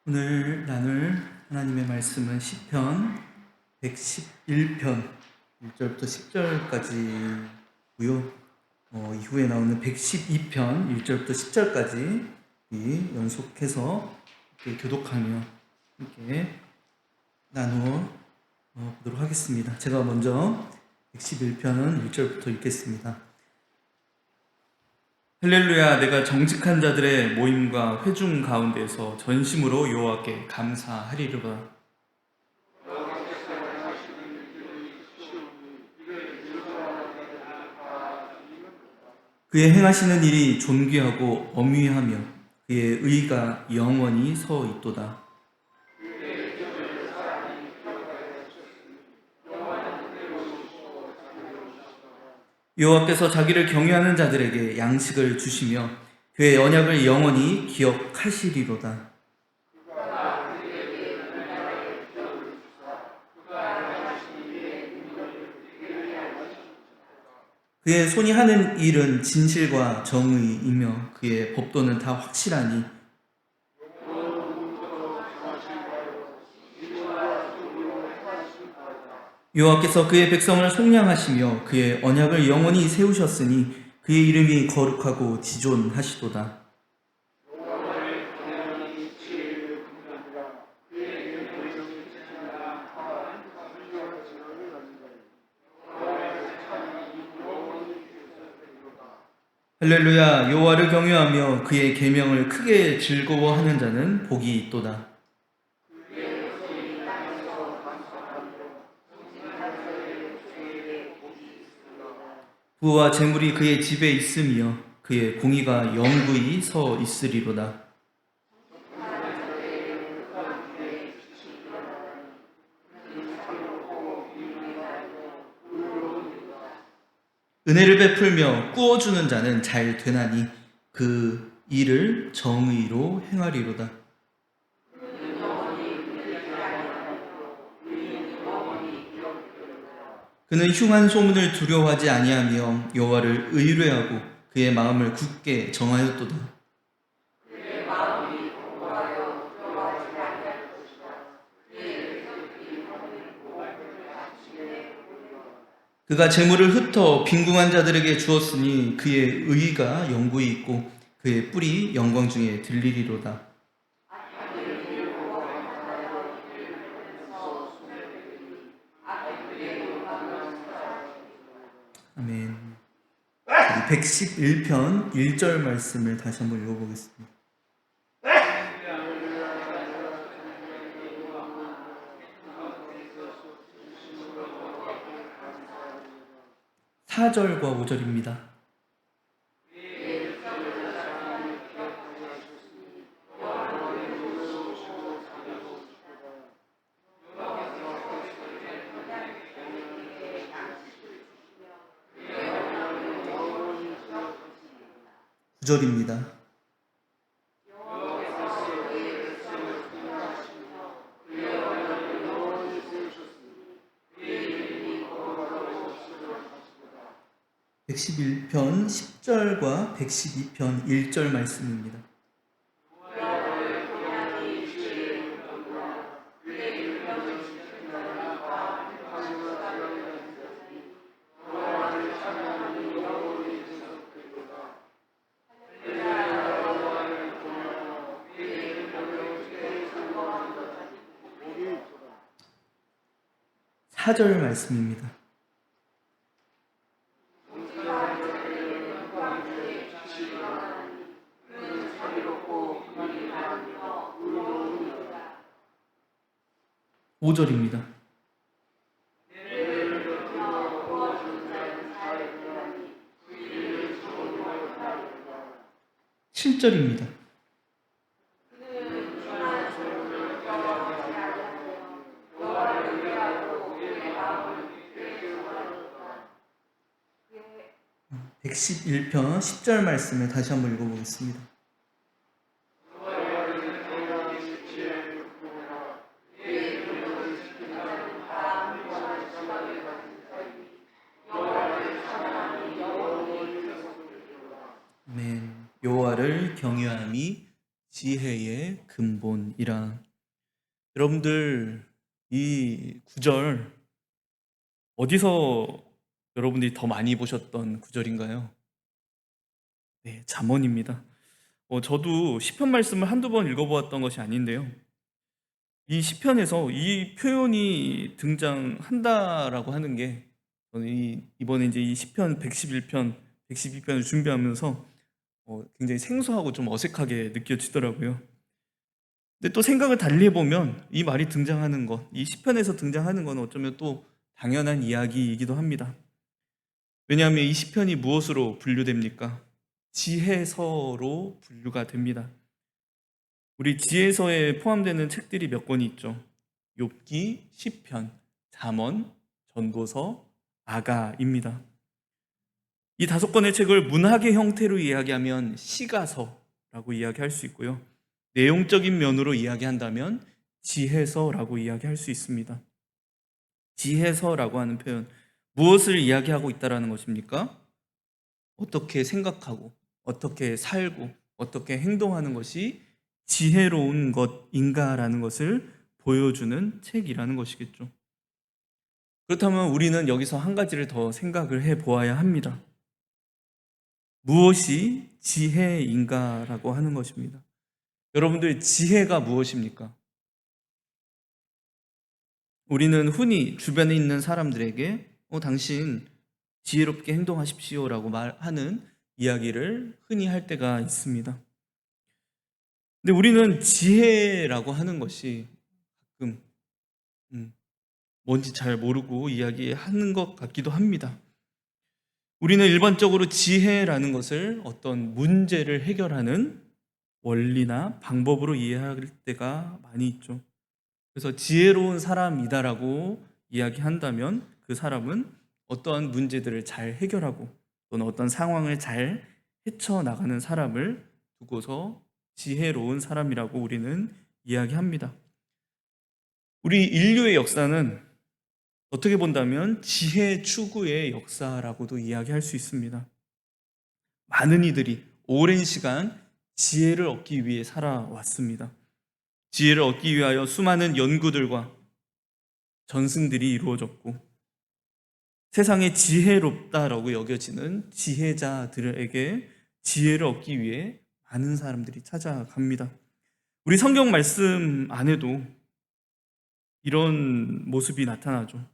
오늘 나눌 하나님의 말씀은 시편 111편 1절부터 10절까지고요. 이후에 나오는 112편 1절부터 10절까지 연속해서 이렇게 교독하며 이렇게 나누어 보도록 하겠습니다. 제가 먼저 111편은 1절부터 읽겠습니다. 할렐루야, 내가 정직한 자들의 모임과 회중 가운데서 전심으로 여호와께 감사하리로다. 그의 행하시는 일이 존귀하고 엄위하며 그의 의가 영원히 서 있도다. 여호와께서 자기를 경외하는 자들에게 양식을 주시며 그의 언약을 영원히 기억하시리로다. 그의 손이 하는 일은 진실과 정의이며 그의 법도는 다 확실하니 여호와께서 그의 백성을 속량하시며 그의 언약을 영원히 세우셨으니 그의 이름이 거룩하고 지존하시도다. 할렐루야, 여호와를 경외하며 그의 계명을 크게 즐거워하는 자는 복이 있도다. 부와 재물이 그의 집에 있으며 그의 공의가 영구히 서 있으리로다. 은혜를 베풀며 꾸어주는 자는 잘 되나니 그 일을 정의로 행하리로다. 그는 흉한 소문을 두려워하지 아니하며 여호와를 의뢰하고 그의 마음을 굳게 정하였도다. 그가 재물을 흩어 빈궁한 자들에게 주었으니 그의 의가 영구히 있고 그의 뿔이 영광 중에 들리리로다. 아멘. 111편 1절 말씀을 다시 한번 읽어보겠습니다. 4절과 5절입니다. 구절입니다. (111편) 10절과 112편 1절 말씀입니다. (4절) 말씀입니다. (5절입니다) 7절입니다. 111편 10절 말씀을 다시 한번 읽어보겠습니다. 아멘. 여호와를 경외함이 지혜의 근본이라. 여러분들, 이 구절 어디서 여러분들이 더 많이 보셨던 구절인가요? 네, 잠언입니다. 저도 시편 말씀을 한두 번 읽어보았던 것이 아닌데요. 이 시편에서 이 표현이 등장한다라고 하는 게 저는 이번에 이제 이 시편 111편, 112편을 준비하면서 굉장히 생소하고 좀 어색하게 느껴지더라고요. 근데 또 생각을 달리 해보면 이 말이 등장하는 것, 이 시편에서 등장하는 건 어쩌면 또 당연한 이야기이기도 합니다. 왜냐하면 이 시편이 무엇으로 분류됩니까? 지혜서로 분류가 됩니다. 우리 지혜서에 포함되는 책들이 몇 권이 있죠. 욥기, 시편, 잠언, 전도서, 아가입니다. 이 5권의 책을 문학의 형태로 이야기하면 시가서라고 이야기할 수 있고요. 내용적인 면으로 이야기한다면 지혜서라고 이야기할 수 있습니다. 지혜서라고 하는 표현, 무엇을 이야기하고 있다라는 것입니까? 어떻게 생각하고, 어떻게 살고, 어떻게 행동하는 것이 지혜로운 것인가라는 것을 보여주는 책이라는 것이겠죠. 그렇다면 우리는 여기서 한 가지를 더 생각을 해 보아야 합니다. 무엇이 지혜인가라고 하는 것입니다. 여러분들, 지혜가 무엇입니까? 우리는 흔히 주변에 있는 사람들에게 당신 지혜롭게 행동하십시오라고 말하는 이야기를 흔히 할 때가 있습니다. 근데 우리는 지혜라고 하는 것이 가끔 뭔지 잘 모르고 이야기하는 것 같기도 합니다. 우리는 일반적으로 지혜라는 것을 어떤 문제를 해결하는 원리나 방법으로 이해할 때가 많이 있죠. 그래서 지혜로운 사람이다라고 이야기한다면 그 사람은 어떠한 문제들을 잘 해결하고 또는 어떤 상황을 잘 헤쳐나가는 사람을 두고서 지혜로운 사람이라고 우리는 이야기합니다. 우리 인류의 역사는 어떻게 본다면 지혜 추구의 역사라고도 이야기할 수 있습니다. 많은 이들이 오랜 시간 지혜를 얻기 위해 살아왔습니다. 지혜를 얻기 위하여 수많은 연구들과 전승들이 이루어졌고 세상에 지혜롭다라고 여겨지는 지혜자들에게 지혜를 얻기 위해 많은 사람들이 찾아갑니다. 우리 성경 말씀 안에도 이런 모습이 나타나죠.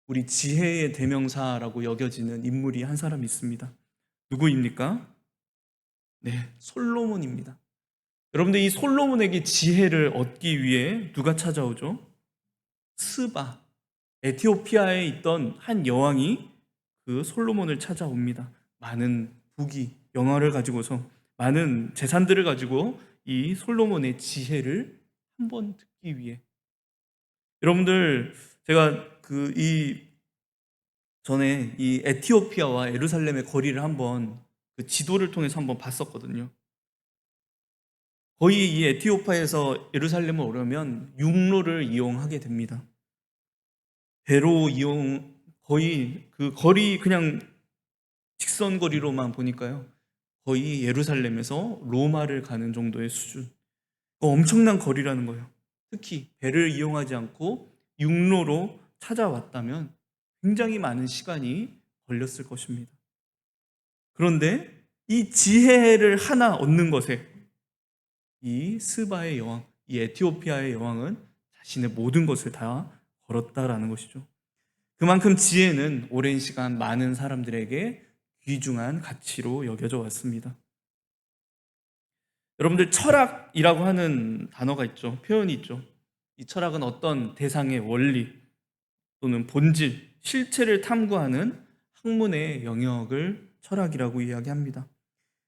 우리 지혜의 대명사라고 여겨지는 인물이 한 사람 있습니다. 누구입니까? 네, 솔로몬입니다. 여러분들, 이 솔로몬에게 지혜를 얻기 위해 누가 찾아오죠? 스바, 에티오피아에 있던 한 여왕이 그 솔로몬을 찾아옵니다. 많은 부귀, 영화를 가지고서 많은 재산들을 가지고 이 솔로몬의 지혜를 한번 듣기 위해. 여러분들, 제가 전에 이 에티오피아와 예루살렘의 거리를 한번 그 지도를 통해서 한번 봤었거든요. 거의 이 에티오피아에서 예루살렘을 오려면 육로를 이용하게 됩니다. 배로 거의 그 거리 그냥 직선 거리로만 보니까요. 거의 예루살렘에서 로마를 가는 정도의 수준. 엄청난 거리라는 거예요. 특히 배를 이용하지 않고 육로로 찾아왔다면 굉장히 많은 시간이 걸렸을 것입니다. 그런데 이 지혜를 하나 얻는 것에 이 스바의 여왕, 이 에티오피아의 여왕은 자신의 모든 것을 다 걸었다라는 것이죠. 그만큼 지혜는 오랜 시간 많은 사람들에게 귀중한 가치로 여겨져 왔습니다. 여러분들, 철학이라고 하는 단어가 있죠. 표현이 있죠. 이 철학은 어떤 대상의 원리 또는 본질, 실체를 탐구하는 학문의 영역을 철학이라고 이야기합니다.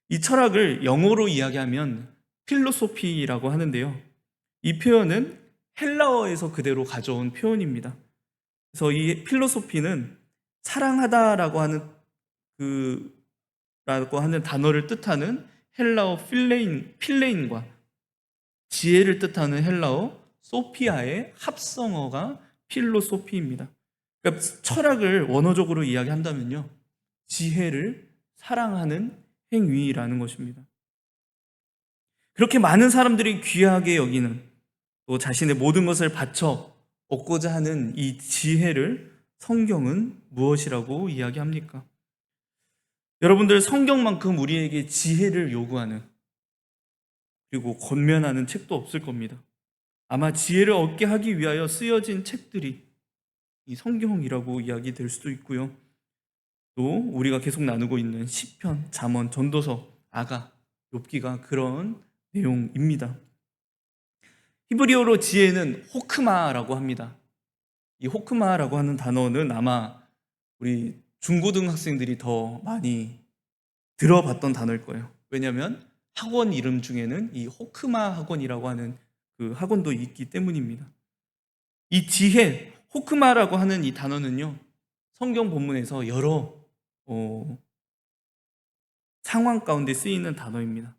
이 철학을 영어로 이야기하면 필로소피라고 하는데요. 이 표현은 헬라어에서 그대로 가져온 표현입니다. 그래서 이 필로소피는 사랑하다라고 하는 단어를 뜻하는 헬라어 필레인과 지혜를 뜻하는 헬라어 소피아의 합성어가 필로소피입니다. 그러니까 철학을 원어적으로 이야기한다면요, 지혜를 사랑하는 행위라는 것입니다. 그렇게 많은 사람들이 귀하게 여기는, 또 자신의 모든 것을 바쳐 얻고자 하는 이 지혜를 성경은 무엇이라고 이야기합니까? 여러분들, 성경만큼 우리에게 지혜를 요구하는, 그리고 권면하는 책도 없을 겁니다. 아마 지혜를 얻게 하기 위하여 쓰여진 책들이 이 성경이라고 이야기될 수도 있고요. 또 우리가 계속 나누고 있는 시편, 잠언, 전도서, 아가, 욥기가 그런 내용입니다. 히브리어로 지혜는 호크마라고 합니다. 이 호크마라고 하는 단어는 아마 우리 중고등학생들이 더 많이 들어봤던 단어일 거예요. 왜냐하면 학원 이름 중에는 이 호크마 학원이라고 하는 그 학원도 있기 때문입니다. 이 지혜, 호크마라고 하는 이 단어는요, 성경 본문에서 여러 상황 가운데 쓰이는 단어입니다.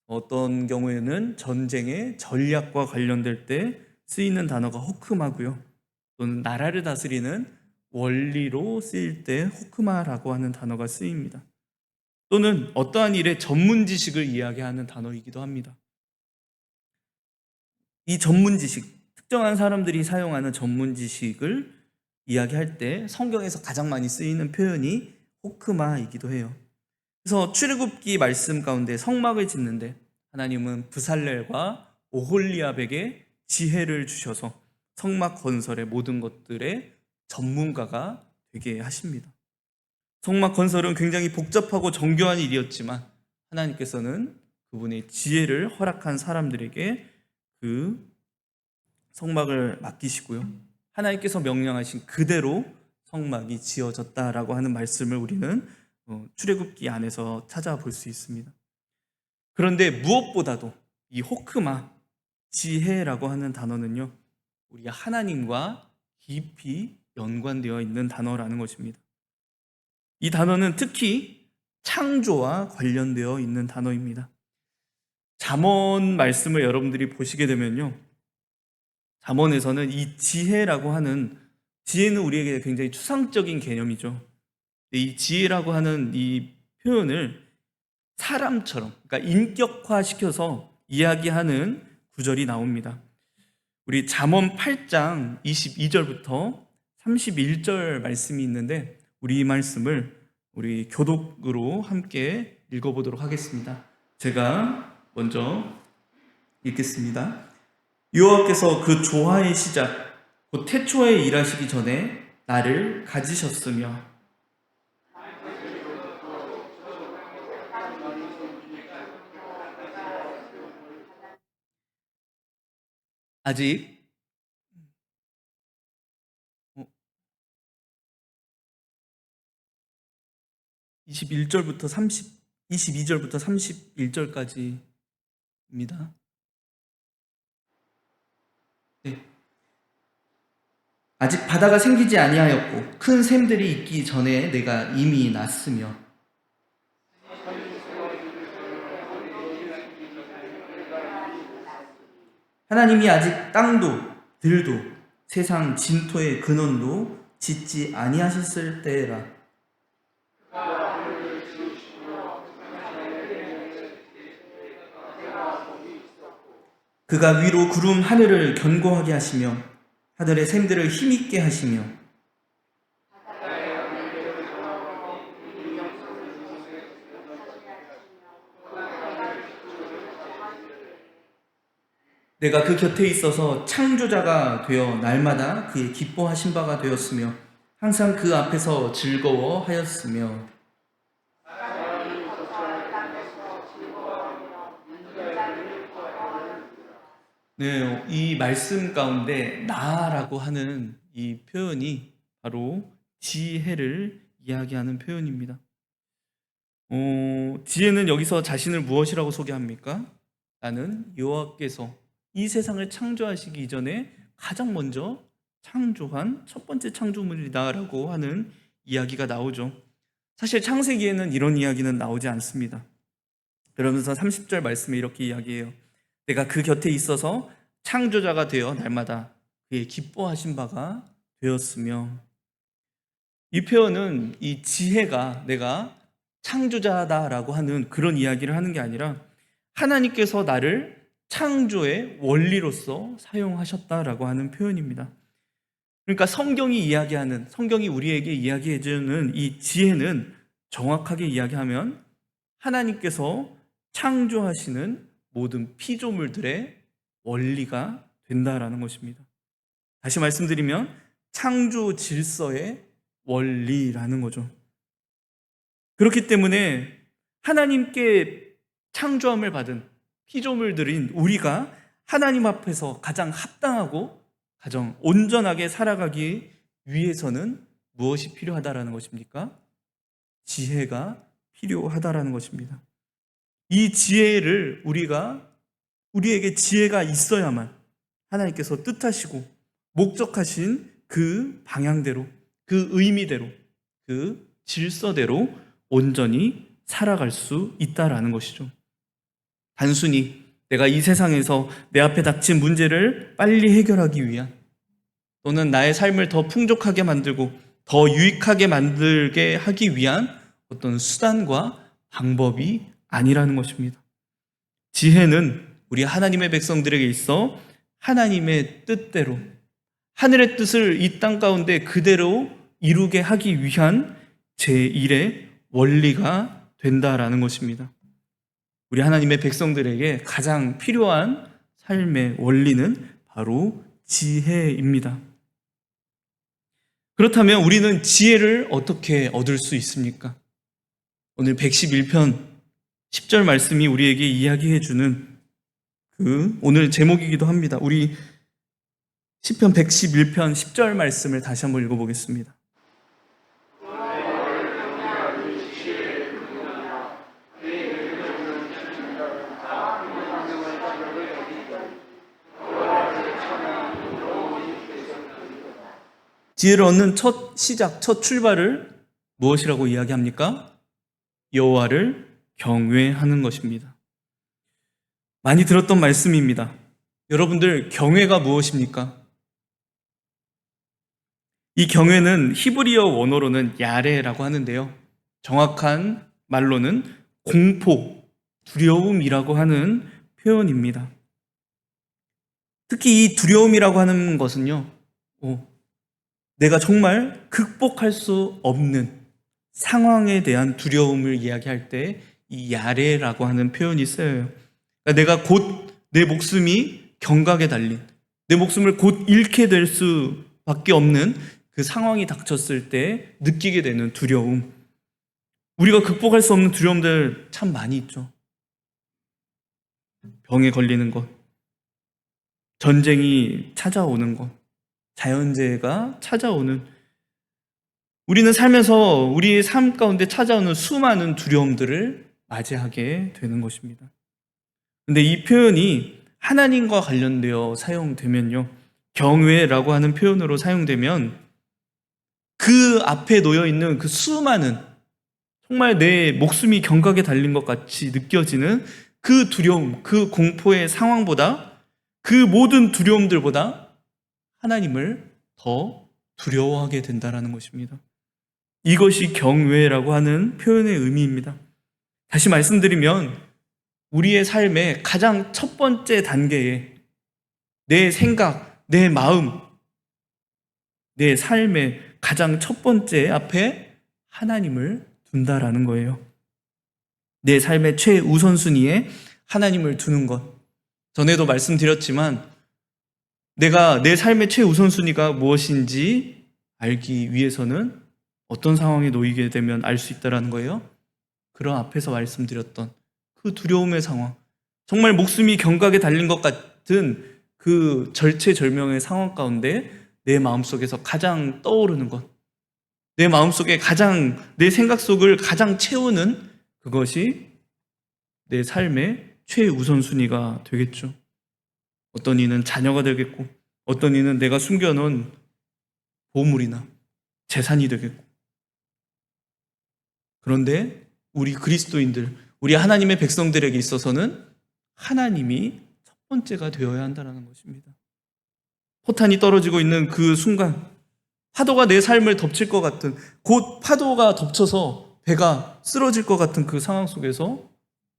어떤 경우에는 전쟁의 전략과 관련될 때 쓰이는 단어가 호크마고요. 또는 나라를 다스리는 원리로 쓰일 때 호크마라고 하는 단어가 쓰입니다. 또는 어떠한 일의 전문 지식을 이야기하는 단어이기도 합니다. 이 전문 지식, 특정한 사람들이 사용하는 전문 지식을 이야기할 때 성경에서 가장 많이 쓰이는 표현이 호크마이기도 해요. 그래서 출애굽기 말씀 가운데 성막을 짓는데 하나님은 브살렐과 오홀리압에게 지혜를 주셔서 성막 건설의 모든 것들의 전문가가 되게 하십니다. 성막 건설은 굉장히 복잡하고 정교한 일이었지만 하나님께서는 그분의 지혜를 허락한 사람들에게 그 성막을 맡기시고요, 하나님께서 명령하신 그대로 성막이 지어졌다라고 하는 말씀을 우리는 출애굽기 안에서 찾아볼 수 있습니다. 그런데 무엇보다도 이 호크마, 지혜라고 하는 단어는요, 우리가 하나님과 깊이 연관되어 있는 단어라는 것입니다. 이 단어는 특히 창조와 관련되어 있는 단어입니다. 잠언 말씀을 여러분들이 보시게 되면요, 잠언에서는 이 지혜라고 하는, 지혜는 우리에게 굉장히 추상적인 개념이죠. 이 지혜라고 하는 이 표현을 사람처럼, 그러니까 인격화시켜서 이야기하는 구절이 나옵니다. 우리 잠언 8장 22절부터 31절 말씀이 있는데 우리 이 말씀을 우리 교독으로 함께 읽어보도록 하겠습니다. 제가 먼저 읽겠습니다. 여호와께서 그 조화의 시작, 곧 태초에 일하시기 전에 나를 가지셨으며 아직 21절부터 22절부터 31절까지입니다. 네. 아직 바다가 생기지 아니하였고 큰 샘들이 있기 전에 내가 이미 났으며 하나님이 아직 땅도 들도 세상 진토의 근원도 짓지 아니하셨을 때라. 그가 위로 구름 하늘을 견고하게 하시며 하늘의 샘들을 힘있게 하시며 내가 그 곁에 있어서 창조자가 되어 날마다 그의 기뻐하신 바가 되었으며 항상 그 앞에서 즐거워하였으며. 네, 이 말씀 가운데 나라고 하는 이 표현이 바로 지혜를 이야기하는 표현입니다. 지혜는 여기서 자신을 무엇이라고 소개합니까? 나는 여호와께서 이 세상을 창조하시기 이전에 가장 먼저 창조한 첫 번째 창조물이다라고 하는 이야기가 나오죠. 사실 창세기에는 이런 이야기는 나오지 않습니다. 그러면서 30절 말씀에 이렇게 이야기해요. 내가 그 곁에 있어서 창조자가 되어 날마다 그의 기뻐하신 바가 되었으며. 이 표현은 이 지혜가 내가 창조자다라고 하는 그런 이야기를 하는 게 아니라 하나님께서 나를 창조의 원리로서 사용하셨다라고 하는 표현입니다. 그러니까 성경이 우리에게 이야기해주는 이 지혜는 정확하게 이야기하면 하나님께서 창조하시는 모든 피조물들의 원리가 된다라는 것입니다. 다시 말씀드리면 창조 질서의 원리라는 거죠. 그렇기 때문에 하나님께 창조함을 받은 피조물들인 우리가 하나님 앞에서 가장 합당하고 가장 온전하게 살아가기 위해서는 무엇이 필요하다라는 것입니까? 지혜가 필요하다라는 것입니다. 이 지혜를 우리에게 지혜가 있어야만 하나님께서 뜻하시고 목적하신 그 방향대로, 그 의미대로, 그 질서대로 온전히 살아갈 수 있다라는 것이죠. 단순히 내가 이 세상에서 내 앞에 닥친 문제를 빨리 해결하기 위한, 또는 나의 삶을 더 풍족하게 만들고 더 유익하게 만들게 하기 위한 어떤 수단과 방법이 아니라는 것입니다. 지혜는 우리 하나님의 백성들에게 있어 하나님의 뜻대로, 하늘의 뜻을 이 땅 가운데 그대로 이루게 하기 위한 제1의 원리가 된다라는 것입니다. 우리 하나님의 백성들에게 가장 필요한 삶의 원리는 바로 지혜입니다. 그렇다면 우리는 지혜를 어떻게 얻을 수 있습니까? 오늘 111편 10절 말씀이 우리에게 이야기해주는 오늘 제목이기도 합니다. 우리 시편 111편 10절 말씀을 다시 한번 읽어보겠습니다. 지혜를 얻는 첫 시작, 첫 출발을 무엇이라고 이야기합니까? 여호와를 경외하는 것입니다. 많이 들었던 말씀입니다. 여러분들, 경외가 무엇입니까? 이 경외는 히브리어 원어로는 야레라고 하는데요. 정확한 말로는 공포, 두려움이라고 하는 표현입니다. 특히 이 두려움이라고 하는 것은요, 내가 정말 극복할 수 없는 상황에 대한 두려움을 이야기할 때 이 야레라고 하는 표현이 쓰여요. 그러니까 내가 곧 내 목숨이 경각에 달린, 내 목숨을 곧 잃게 될 수밖에 없는 그 상황이 닥쳤을 때 느끼게 되는 두려움. 우리가 극복할 수 없는 두려움들 참 많이 있죠. 병에 걸리는 것, 전쟁이 찾아오는 것, 자연재해가 찾아오는, 우리는 살면서 우리의 삶 가운데 찾아오는 수많은 두려움들을 맞이하게 되는 것입니다. 근데 이 표현이 하나님과 관련되어 사용되면요, 경외라고 하는 표현으로 사용되면 그 앞에 놓여 있는 그 수많은, 정말 내 목숨이 경각에 달린 것 같이 느껴지는 그 두려움, 그 공포의 상황보다, 그 모든 두려움들보다 하나님을 더 두려워하게 된다는 것입니다. 이것이 경외라고 하는 표현의 의미입니다. 다시 말씀드리면 우리의 삶의 가장 첫 번째 단계에 내 생각, 내 마음, 내 삶의 가장 첫 번째 앞에 하나님을 둔다라는 거예요. 내 삶의 최우선순위에 하나님을 두는 것. 전에도 말씀드렸지만 내가 내 삶의 최우선순위가 무엇인지 알기 위해서는 어떤 상황에 놓이게 되면 알 수 있다는 거예요. 그런 앞에서 말씀드렸던 그 두려움의 상황, 정말 목숨이 경각에 달린 것 같은 그 절체절명의 상황 가운데 내 마음속에서 가장 떠오르는 것, 내 마음속에 가장, 내 생각 속을 가장 채우는 그것이 내 삶의 최우선순위가 되겠죠. 어떤 이는 자녀가 되겠고, 어떤 이는 내가 숨겨놓은 보물이나 재산이 되겠고. 그런데 우리 그리스도인들, 우리 하나님의 백성들에게 있어서는 하나님이 첫 번째가 되어야 한다는 것입니다. 포탄이 떨어지고 있는 그 순간, 파도가 내 삶을 덮칠 것 같은, 곧 파도가 덮쳐서 배가 쓰러질 것 같은 그 상황 속에서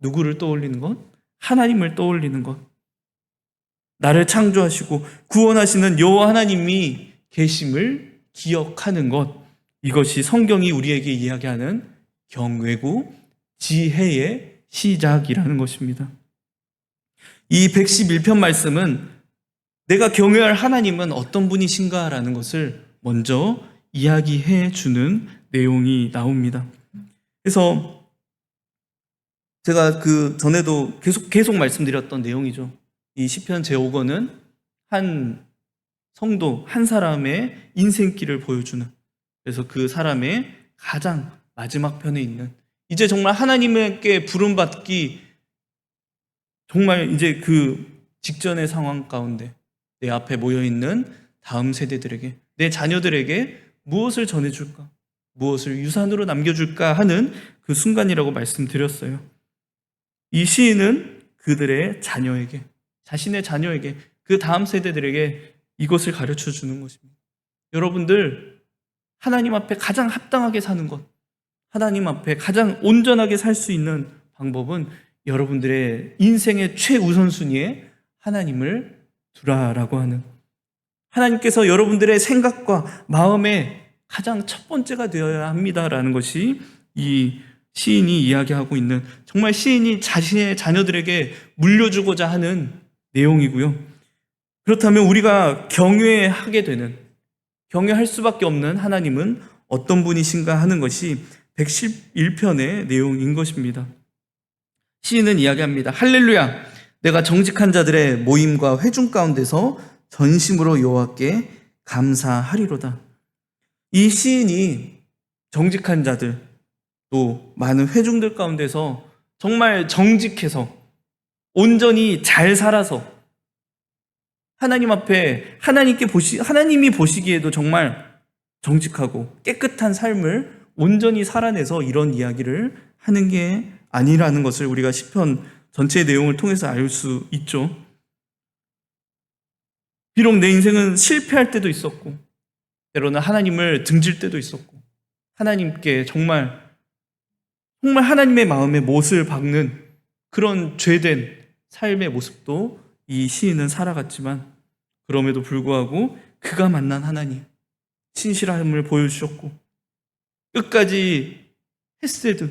누구를 떠올리는 것? 하나님을 떠올리는 것, 나를 창조하시고 구원하시는 여호와 하나님이 계심을 기억하는 것, 이것이 성경이 우리에게 이야기하는 경외고 지혜의 시작이라는 것입니다. 이 111편 말씀은 내가 경외할 하나님은 어떤 분이신가라는 것을 먼저 이야기해 주는 내용이 나옵니다. 그래서 제가 그 전에도 계속 말씀드렸던 내용이죠. 이 시편 제5권은 한 성도, 한 사람의 인생길을 보여주는, 그래서 그 사람의 가장 마지막 편에 있는, 이제 정말 하나님께 부름받기 정말 이제 그 직전의 상황 가운데 내 앞에 모여있는 다음 세대들에게, 내 자녀들에게 무엇을 전해줄까, 무엇을 유산으로 남겨줄까 하는 그 순간이라고 말씀드렸어요. 이 시인은 그들의 자녀에게, 자신의 자녀에게, 그 다음 세대들에게 이것을 가르쳐 주는 것입니다. 여러분들, 하나님 앞에 가장 합당하게 사는 것, 하나님 앞에 가장 온전하게 살 수 있는 방법은 여러분들의 인생의 최우선순위에 하나님을 두라라고 하는, 하나님께서 여러분들의 생각과 마음의 가장 첫 번째가 되어야 합니다라는 것이 이 시인이 이야기하고 있는, 정말 시인이 자신의 자녀들에게 물려주고자 하는 내용이고요. 그렇다면 우리가 경외하게 되는, 경외할 수밖에 없는 하나님은 어떤 분이신가 하는 것이 111편의 내용인 것입니다. 시인은 이야기합니다. 할렐루야! 내가 정직한 자들의 모임과 회중 가운데서 전심으로 여호와께 감사하리로다. 이 시인이 정직한 자들, 또 많은 회중들 가운데서 정말 정직해서 온전히 잘 살아서 하나님 앞에 하나님이 보시기에도 정말 정직하고 깨끗한 삶을 온전히 살아내서 이런 이야기를 하는 게 아니라는 것을 우리가 시편 전체의 내용을 통해서 알 수 있죠. 비록 내 인생은 실패할 때도 있었고, 때로는 하나님을 등질 때도 있었고, 하나님께 정말 하나님의 마음에 못을 박는 그런 죄된 삶의 모습도 이 시인은 살아갔지만, 그럼에도 불구하고 그가 만난 하나님, 신실함을 보여주셨고 끝까지 헤세드,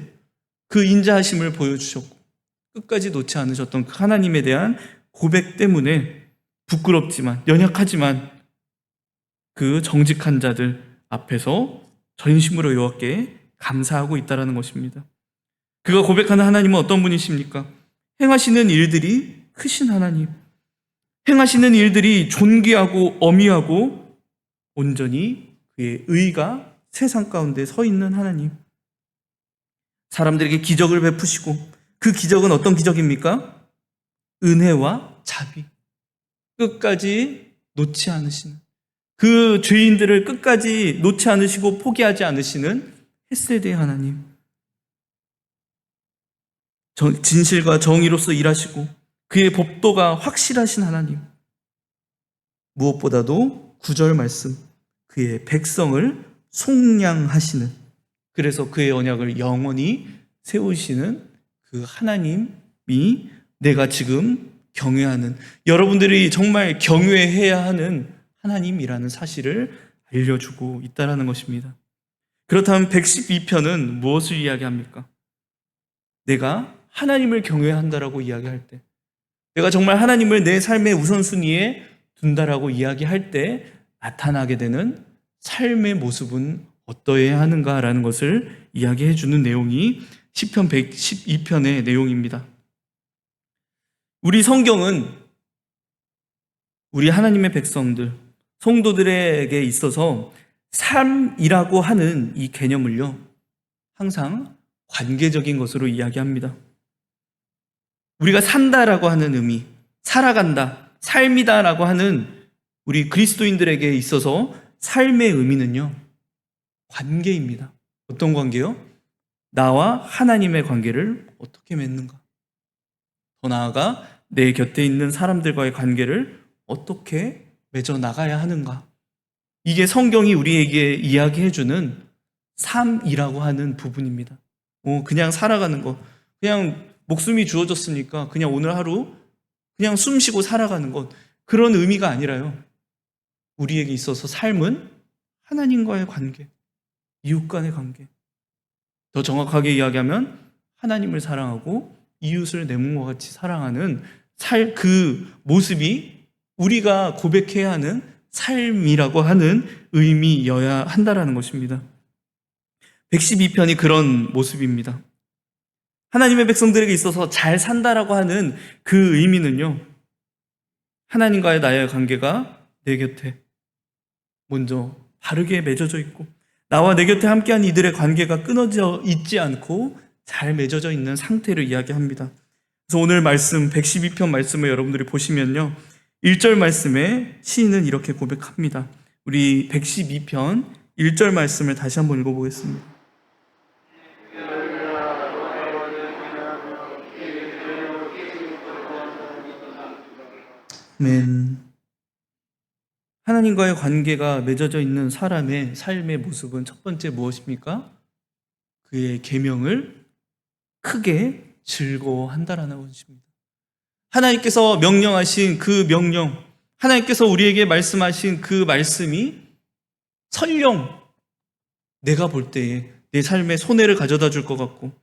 그 인자하심을 보여주셨고 끝까지 놓지 않으셨던 그 하나님에 대한 고백 때문에 부끄럽지만 연약하지만 그 정직한 자들 앞에서 전심으로 여호와께 감사하고 있다는 것입니다. 그가 고백하는 하나님은 어떤 분이십니까? 행하시는 일들이 크신 하나님, 행하시는 일들이 존귀하고 어미하고 온전히 그의 의가 세상 가운데 서 있는 하나님, 사람들에게 기적을 베푸시고, 그 기적은 어떤 기적입니까? 은혜와 자비, 끝까지 놓지 않으시는, 그 죄인들을 끝까지 놓지 않으시고 포기하지 않으시는 헤세드의 하나님, 진실과 정의로서 일하시고 그의 법도가 확실하신 하나님, 무엇보다도 9절 말씀, 그의 백성을 속량하시는, 그래서 그의 언약을 영원히 세우시는 그 하나님이 내가 지금 경외하는, 여러분들이 정말 경외해야 하는 하나님이라는 사실을 알려주고 있다는 것입니다. 그렇다면 112편은 무엇을 이야기합니까? 내가 하나님을 경외한다라고 이야기할 때, 내가 정말 하나님을 내 삶의 우선순위에 둔다라고 이야기할 때 나타나게 되는 삶의 모습은 어떠해야 하는가라는 것을 이야기해 주는 내용이 시편 112편의 내용입니다. 우리 성경은 우리 하나님의 백성들, 성도들에게 있어서 삶이라고 하는 이 개념을요, 항상 관계적인 것으로 이야기합니다. 우리가 산다라고 하는 의미, 살아간다, 삶이다라고 하는 우리 그리스도인들에게 있어서 삶의 의미는요, 관계입니다. 어떤 관계요? 나와 하나님의 관계를 어떻게 맺는가? 더 나아가 내 곁에 있는 사람들과의 관계를 어떻게 맺어 나가야 하는가? 이게 성경이 우리에게 이야기해주는 삶이라고 하는 부분입니다. 그냥 살아가는 거, 그냥 목숨이 주어졌으니까 그냥 오늘 하루 그냥 숨 쉬고 살아가는 것, 그런 의미가 아니라요. 우리에게 있어서 삶은 하나님과의 관계, 이웃 간의 관계. 더 정확하게 이야기하면 하나님을 사랑하고 이웃을 내 몸과 같이 사랑하는 그 모습이 우리가 고백해야 하는 삶이라고 하는 의미여야 한다라는 것입니다. 112편이 그런 모습입니다. 하나님의 백성들에게 있어서 잘 산다라고 하는 그 의미는요, 하나님과의 나의 관계가 내 곁에 먼저 바르게 맺어져 있고, 나와 내 곁에 함께한 이들의 관계가 끊어져 있지 않고 잘 맺어져 있는 상태를 이야기합니다. 그래서 오늘 말씀 112편 말씀을 여러분들이 보시면요, 1절 말씀에 시인은 이렇게 고백합니다. 우리 112편 1절 말씀을 다시 한번 읽어보겠습니다. 아멘. 하나님과의 관계가 맺어져 있는 사람의 삶의 모습은 첫 번째 무엇입니까? 그의 계명을 크게 즐거워한다라는 것입니다. 하나님께서 명령하신 그 명령, 하나님께서 우리에게 말씀하신 그 말씀이 설령 내가 볼 때에 내 삶에 손해를 가져다 줄 것 같고,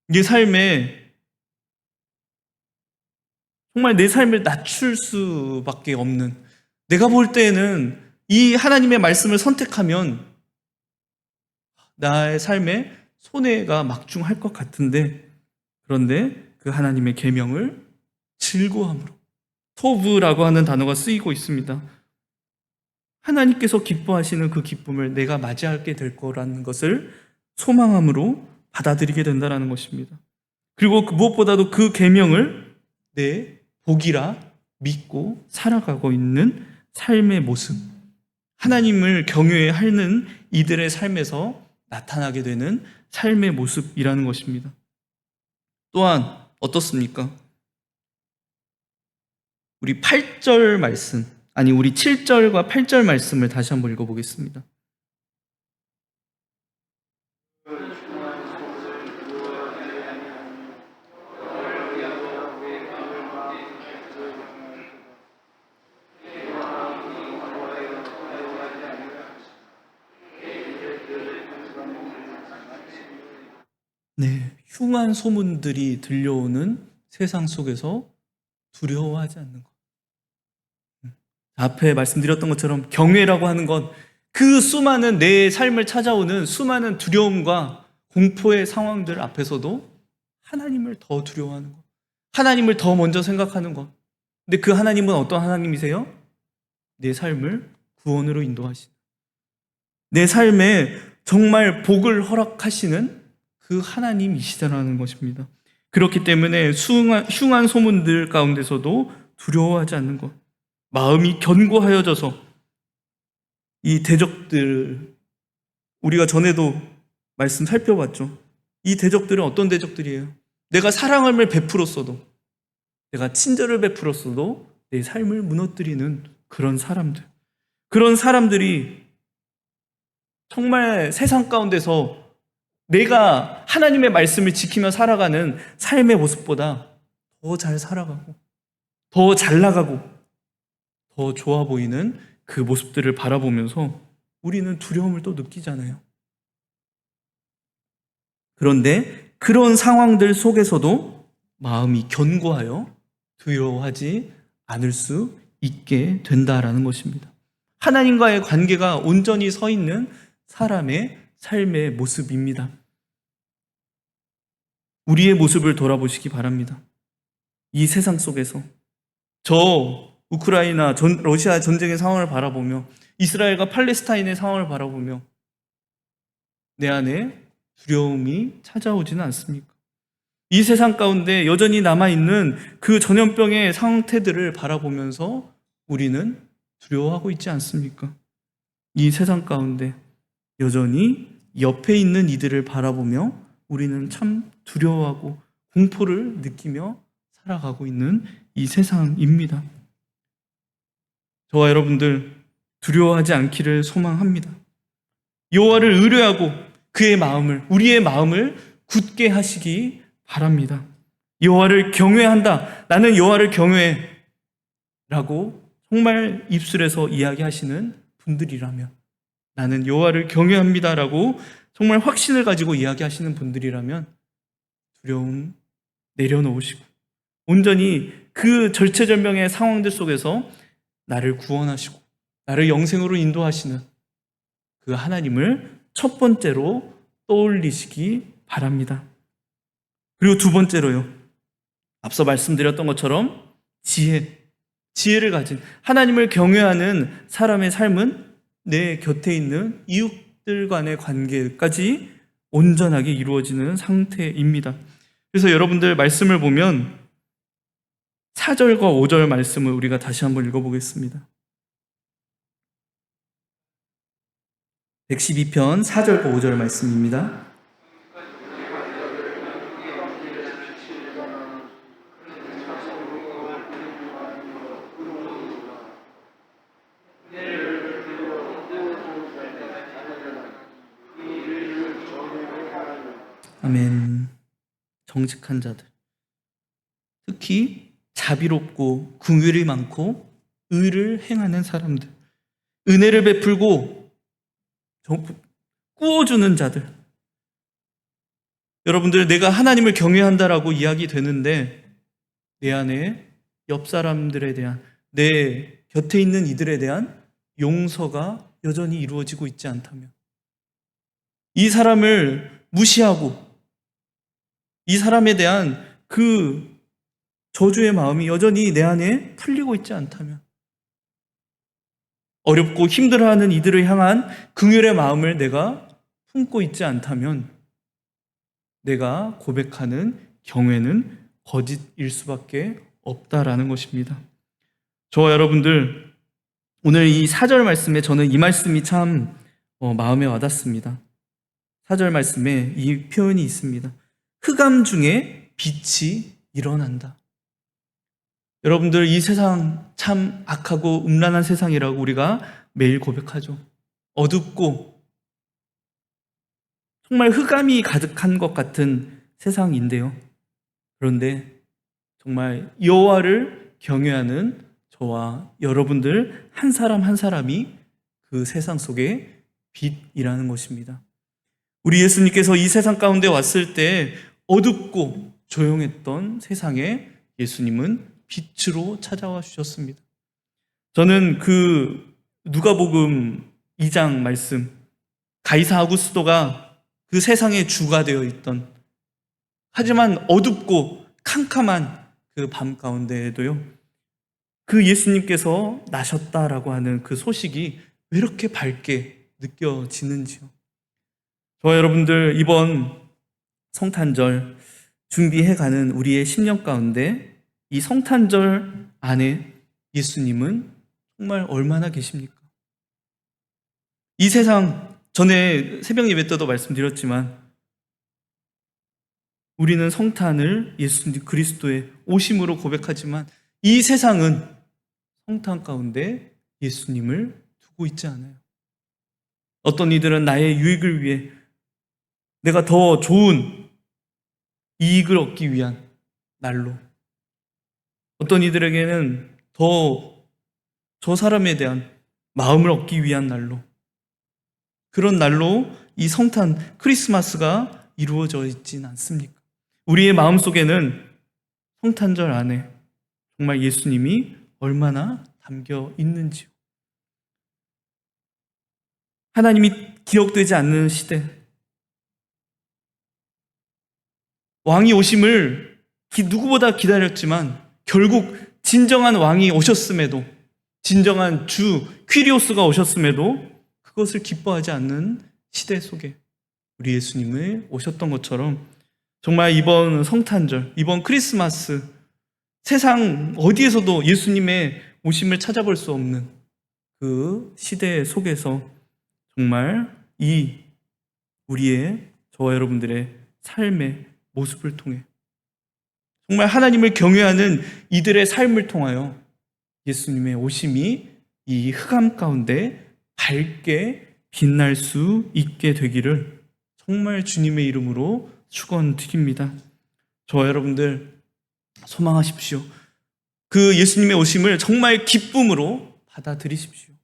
내 삶에 정말 내 삶을 낮출 수밖에 없는, 내가 볼 때에는 이 하나님의 말씀을 선택하면 나의 삶에 손해가 막중할 것 같은데, 그런데 그 하나님의 계명을 즐거움으로, 토브라고 하는 단어가 쓰이고 있습니다. 하나님께서 기뻐하시는 그 기쁨을 내가 맞이하게 될 거라는 것을 소망함으로 받아들이게 된다는 것입니다. 그리고 무엇보다도 그 계명을 내 복이라 믿고 살아가고 있는 삶의 모습, 하나님을 경외하는 이들의 삶에서 나타나게 되는 삶의 모습이라는 것입니다. 또한 어떻습니까? 우리 8절 말씀, 우리 7절과 8절 말씀을 다시 한번 읽어보겠습니다. 네, 흉한 소문들이 들려오는 세상 속에서 두려워하지 않는 것. 앞에 말씀드렸던 것처럼 경외라고 하는 건 그 수많은 내 삶을 찾아오는 수많은 두려움과 공포의 상황들 앞에서도 하나님을 더 두려워하는 것, 하나님을 더 먼저 생각하는 것. 근데 그 하나님은 어떤 하나님이세요? 내 삶을 구원으로 인도하시는, 내 삶에 정말 복을 허락하시는 그 하나님이시다라는 것입니다. 그렇기 때문에 흉한 소문들 가운데서도 두려워하지 않는 것, 마음이 견고하여져서 이 대적들, 우리가 전에도 말씀 살펴봤죠. 이 대적들은 어떤 대적들이에요? 내가 사랑을 베풀었어도, 내가 친절을 베풀었어도 내 삶을 무너뜨리는 그런 사람들, 그런 사람들이 정말 세상 가운데서 내가 하나님의 말씀을 지키며 살아가는 삶의 모습보다 더 잘 살아가고, 더 잘 나가고, 더 좋아 보이는 그 모습들을 바라보면서 우리는 두려움을 또 느끼잖아요. 그런데 그런 상황들 속에서도 마음이 견고하여 두려워하지 않을 수 있게 된다라는 것입니다. 하나님과의 관계가 온전히 서 있는 사람의 삶의 모습입니다. 우리의 모습을 돌아보시기 바랍니다. 이 세상 속에서 우크라이나, 러시아 전쟁의 상황을 바라보며, 이스라엘과 팔레스타인의 상황을 바라보며 내 안에 두려움이 찾아오지는 않습니까? 이 세상 가운데 여전히 남아있는 그 전염병의 상태들을 바라보면서 우리는 두려워하고 있지 않습니까? 이 세상 가운데 여전히 옆에 있는 이들을 바라보며 우리는 참 두려워하고 공포를 느끼며 살아가고 있는 이 세상입니다. 저와 여러분들 두려워하지 않기를 소망합니다. 여호와를 의뢰하고 그의 마음을, 우리의 마음을 굳게 하시기 바랍니다. 여호와를 경외한다. 나는 여호와를 경외해. 라고 정말 입술에서 이야기하시는 분들이라면, 나는 여호와를 경외합니다. 라고 정말 확신을 가지고 이야기하시는 분들이라면 두려움 내려놓으시고 온전히 그 절체절명의 상황들 속에서 나를 구원하시고 나를 영생으로 인도하시는 그 하나님을 첫 번째로 떠올리시기 바랍니다. 그리고 두 번째로요, 앞서 말씀드렸던 것처럼 지혜를 가진 하나님을 경외하는 사람의 삶은 내 곁에 있는 이웃들 간의 관계까지 온전하게 이루어지는 상태입니다. 그래서 여러분들 말씀을 보면 4절과 5절 말씀을 우리가 다시 한번 읽어보겠습니다. 112편 4절과 5절 말씀입니다. 아멘. 정직한 자들, 특히 자비롭고 긍휼이 많고 의를 행하는 사람들, 은혜를 베풀고 꾸어주는 자들. 여러분들, 내가 하나님을 경외한다라고 이야기되는데 내 안에 옆 사람들에 대한, 내 곁에 있는 이들에 대한 용서가 여전히 이루어지고 있지 않다면, 이 사람을 무시하고 이 사람에 대한 그 저주의 마음이 여전히 내 안에 풀리고 있지 않다면, 어렵고 힘들어하는 이들을 향한 긍휼의 마음을 내가 품고 있지 않다면 내가 고백하는 경외는 거짓일 수밖에 없다라는 것입니다. 저와 여러분들, 오늘 이 4절 말씀에 저는 이 말씀이 참 마음에 와닿습니다. 4절 말씀에 이 표현이 있습니다. 흑암 중에 빛이 일어난다. 여러분들, 이 세상 참 악하고 음란한 세상이라고 우리가 매일 고백하죠. 어둡고 정말 흑암이 가득한 것 같은 세상인데요. 그런데 정말 여호와를 경외하는 저와 여러분들 한 사람 한 사람이 그 세상 속의 빛이라는 것입니다. 우리 예수님께서 이 세상 가운데 왔을 때 어둡고 조용했던 세상에 예수님은 빛으로 찾아와 주셨습니다. 저는 그 누가복음 2장 말씀, 가이사 아구스토가 그 세상의 주가 되어 있던, 하지만 어둡고 캄캄한 그 밤 가운데에도요, 그 예수님께서 나셨다라고 하는 그 소식이 왜 이렇게 밝게 느껴지는지요. 저와 여러분들, 이번 성탄절 준비해가는 우리의 10년 가운데 이 성탄절 안에 예수님은 정말 얼마나 계십니까? 이 세상, 전에 새벽 예배 때도 말씀드렸지만 우리는 성탄을 예수님 그리스도의 오심으로 고백하지만 이 세상은 성탄 가운데 예수님을 두고 있지 않아요. 어떤 이들은 나의 유익을 위해, 내가 더 좋은 이익을 얻기 위한 날로, 어떤 이들에게는 더 저 사람에 대한 마음을 얻기 위한 날로, 그런 날로 이 성탄 크리스마스가 이루어져 있진 않습니까? 우리의 마음속에는 성탄절 안에 정말 예수님이 얼마나 담겨 있는지요. 하나님이 기억되지 않는 시대, 왕이 오심을 누구보다 기다렸지만 결국 진정한 왕이 오셨음에도, 진정한 주 퀴리오스가 오셨음에도 그것을 기뻐하지 않는 시대 속에 우리 예수님이 오셨던 것처럼, 정말 이번 성탄절, 이번 크리스마스, 세상 어디에서도 예수님의 오심을 찾아볼 수 없는 그 시대 속에서 정말 이 우리의, 저와 여러분들의 삶의 모습을 통해, 정말 하나님을 경외하는 이들의 삶을 통하여 예수님의 오심이 이 흑암 가운데 밝게 빛날 수 있게 되기를 정말 주님의 이름으로 축원드립니다. 저와 여러분들 소망하십시오. 그 예수님의 오심을 정말 기쁨으로 받아들이십시오.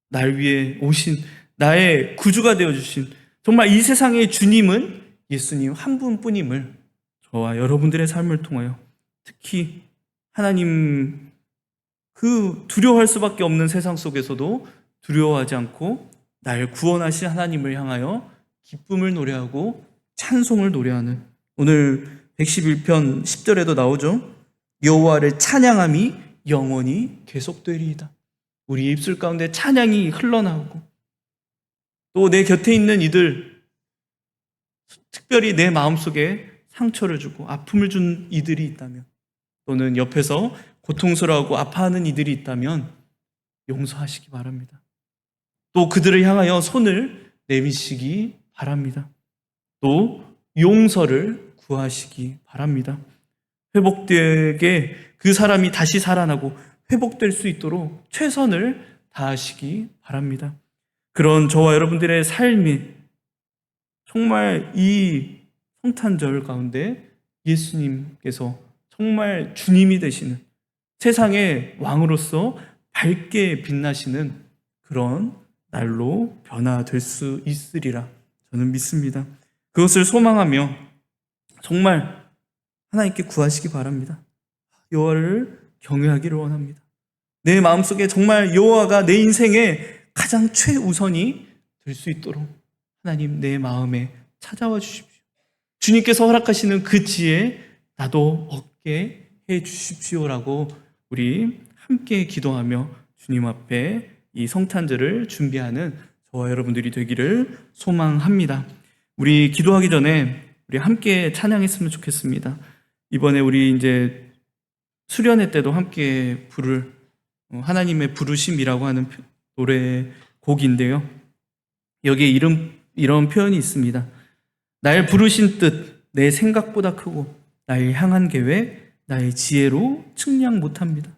날 위해 오신 나의 구주가 되어주신 정말 이 세상의 주님은 예수님 한 분뿐임을 저와 여러분들의 삶을 통하여 특히 하나님 그 두려워할 수밖에 없는 세상 속에서도 두려워하지 않고 날 구원하신 하나님을 향하여 기쁨을 노래하고 찬송을 노래하는 오늘 111편 10절에도 나오죠. 여호와를 찬양함이 영원히 계속되리이다. 우리 입술 가운데 찬양이 흘러나오고 또 내 곁에 있는 이들 특별히 내 마음속에 상처를 주고 아픔을 준 이들이 있다면 또는 옆에서 고통스러워하고 아파하는 이들이 있다면 용서하시기 바랍니다. 또 그들을 향하여 손을 내미시기 바랍니다. 또 용서를 구하시기 바랍니다. 회복되게 그 사람이 다시 살아나고 회복될 수 있도록 최선을 다하시기 바랍니다. 그런 저와 여러분들의 삶이 정말 이 성탄절 가운데 예수님께서 정말 주님이 되시는 세상의 왕으로서 밝게 빛나시는 그런 날로 변화될 수 있으리라 저는 믿습니다. 그것을 소망하며 정말 하나님께 구하시기 바랍니다. 여호와를 경외하기를 원합니다. 내 마음속에 정말 여호와가 내 인생의 가장 최우선이 될 수 있도록 하나님 내 마음에 찾아와 주십시오. 주님께서 허락하시는 그 지혜 나도 얻게 해 주십시오라고 우리 함께 기도하며 주님 앞에 이 성탄절을 준비하는 저와 여러분들이 되기를 소망합니다. 우리 기도하기 전에 우리 함께 찬양했으면 좋겠습니다. 이번에 우리 이제 수련회 때도 함께 부를 하나님의 부르심이라고 하는 노래 곡인데요. 여기에 이런 표현이 있습니다. 날 부르신 뜻 내 생각보다 크고 날 향한 계획 나의 지혜로 측량 못합니다.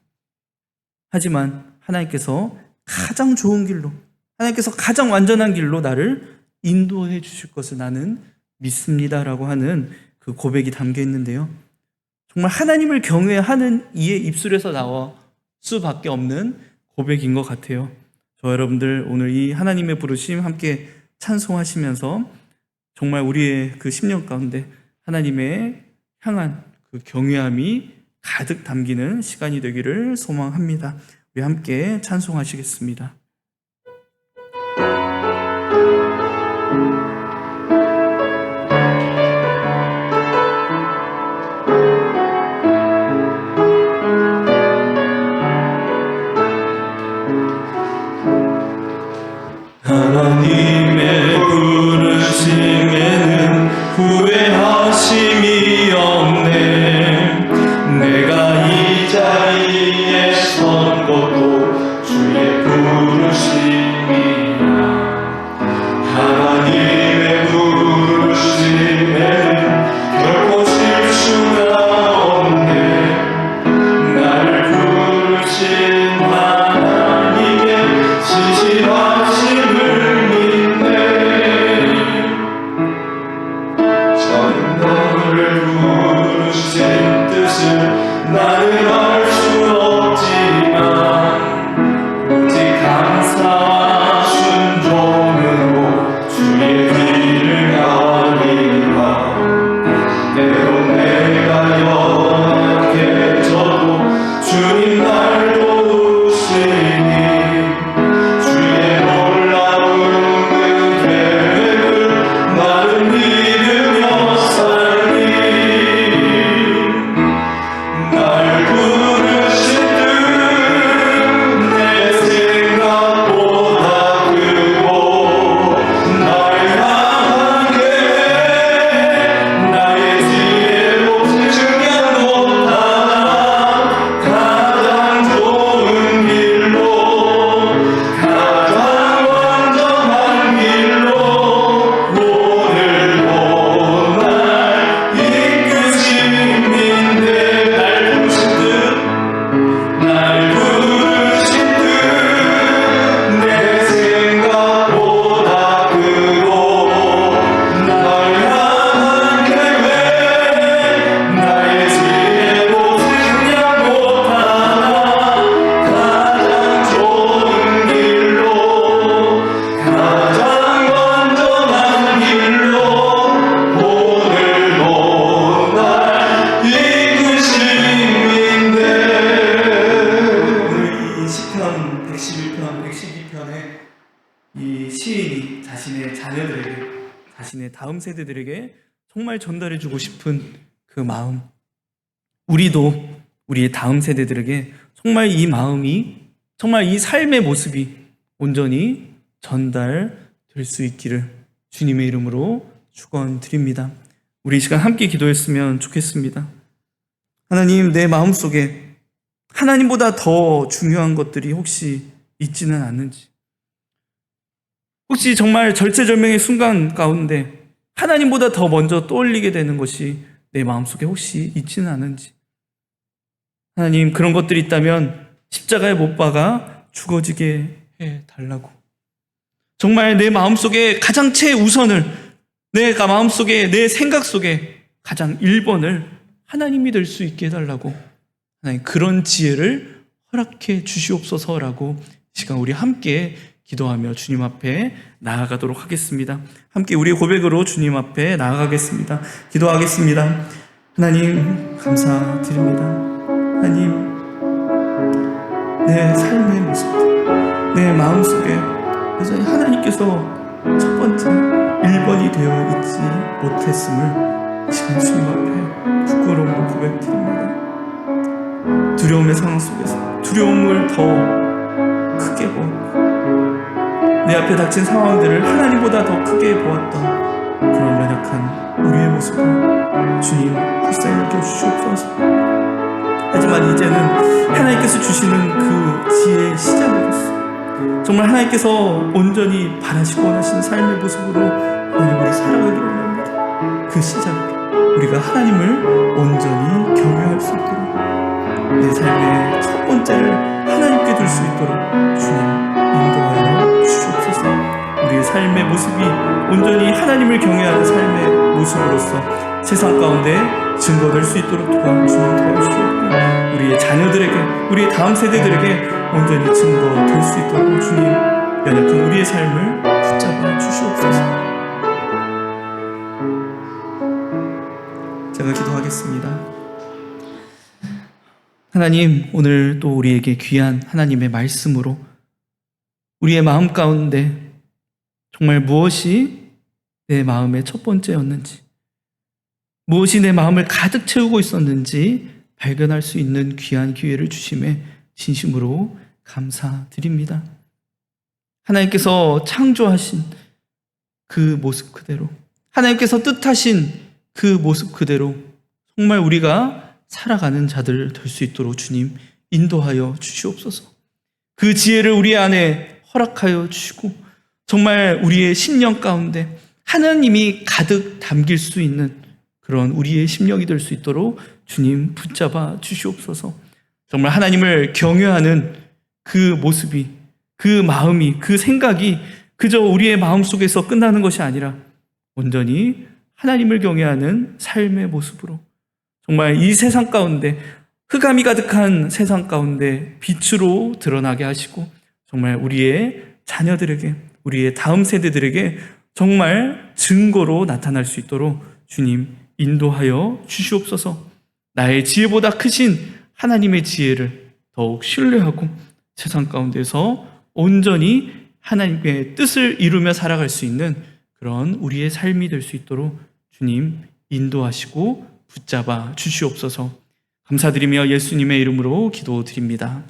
하지만 하나님께서 가장 좋은 길로 하나님께서 가장 완전한 길로 나를 인도해 주실 것을 나는 믿습니다라고 하는 그 고백이 담겨 있는데요. 정말 하나님을 경외하는 이의 입술에서 나올 수밖에 없는 고백인 것 같아요. 저 여러분들 오늘 이 하나님의 부르심 함께 찬송하시면서 정말 우리의 그 10년 가운데 하나님의 향한 그 경외함이 가득 담기는 시간이 되기를 소망합니다. 우리 함께 찬송하시겠습니다. 하나님의 부르심에는 후회하심이 없네. 내가 이 자리에 선 것도 주의 부르심에 자신의 자녀들에게, 자신의 다음 세대들에게 정말 전달해주고 싶은 그 마음, 우리도 우리의 다음 세대들에게 정말 이 마음이, 정말 이 삶의 모습이 온전히 전달될 수 있기를 주님의 이름으로 축원드립니다. 우리 이 시간 함께 기도했으면 좋겠습니다. 하나님, 내 마음속에 하나님보다 더 중요한 것들이 혹시 있지는 않는지, 혹시 정말 절체절명의 순간 가운데 하나님보다 더 먼저 떠올리게 되는 것이 내 마음속에 혹시 있지는 않은지, 하나님, 그런 것들이 있다면 십자가에 못 박아 죽어지게 해달라고, 정말 내 마음속에 가장 최우선을, 내가 마음속에, 내 생각 속에 가장 1번을 하나님이 될 수 있게 해달라고, 하나님, 그런 지혜를 허락해 주시옵소서라고 이 시간 우리 함께 기도하며 주님 앞에 나아가도록 하겠습니다. 함께 우리의 고백으로 주님 앞에 나아가겠습니다. 기도하겠습니다. 하나님, 감사드립니다. 하나님, 내 삶의 모습, 내 마음속에 여전히 하나님께서 첫 번째 1번이 되어 있지 못했음을 지금 주님 앞에 부끄러움으로 고백드립니다. 두려움의 상황 속에서 두려움을 더 크게 보았고, 내 앞에 닥친 상황들을 하나님보다 더 크게 보았던 그런 연약한 우리의 모습을 주님 불쌍히 여겨주시옵소서. 하지만 이제는 하나님께서 주시는 그 지혜의 시작으로서 정말 하나님께서 온전히 바라시고 원하시는 삶의 모습으로 하나님, 우리 살아가기를 원합니다. 그 시작으로 우리가 하나님을 온전히 경외할 수 있도록, 내 삶의 첫 번째를 하나님께 둘 수 있도록 주님 인도하여 주시옵소서. 우리의 삶의 모습이 온전히 하나님을 경외하는 삶의 모습으로서 세상 가운데 증거될 수 있도록 도와 주님 도와주시옵고, 우리의 자녀들에게, 우리의 다음 세대들에게 온전히 증거될 수 있도록 주님 연약한 우리의 삶을 붙잡아 주시옵소서. 제가 기도하겠습니다. 하나님, 오늘 또 우리에게 귀한 하나님의 말씀으로 우리의 마음 가운데 정말 무엇이 내 마음의 첫 번째였는지, 무엇이 내 마음을 가득 채우고 있었는지 발견할 수 있는 귀한 기회를 주심에 진심으로 감사드립니다. 하나님께서 창조하신 그 모습 그대로, 하나님께서 뜻하신 그 모습 그대로 정말 우리가 살아가는 자들 될 수 있도록 주님 인도하여 주시옵소서. 그 지혜를 우리 안에 허락하여 주시고, 정말 우리의 심령 가운데 하나님이 가득 담길 수 있는 그런 우리의 심령이 될 수 있도록 주님 붙잡아 주시옵소서. 정말 하나님을 경외하는 그 모습이, 그 마음이, 그 생각이 그저 우리의 마음속에서 끝나는 것이 아니라 온전히 하나님을 경외하는 삶의 모습으로 정말 이 세상 가운데, 흑암이 가득한 세상 가운데 빛으로 드러나게 하시고, 정말 우리의 자녀들에게, 우리의 다음 세대들에게 정말 증거로 나타날 수 있도록 주님 인도하여 주시옵소서. 나의 지혜보다 크신 하나님의 지혜를 더욱 신뢰하고 세상 가운데서 온전히 하나님의 뜻을 이루며 살아갈 수 있는 그런 우리의 삶이 될 수 있도록 주님 인도하시고 붙잡아 주시옵소서. 감사드리며 예수님의 이름으로 기도드립니다.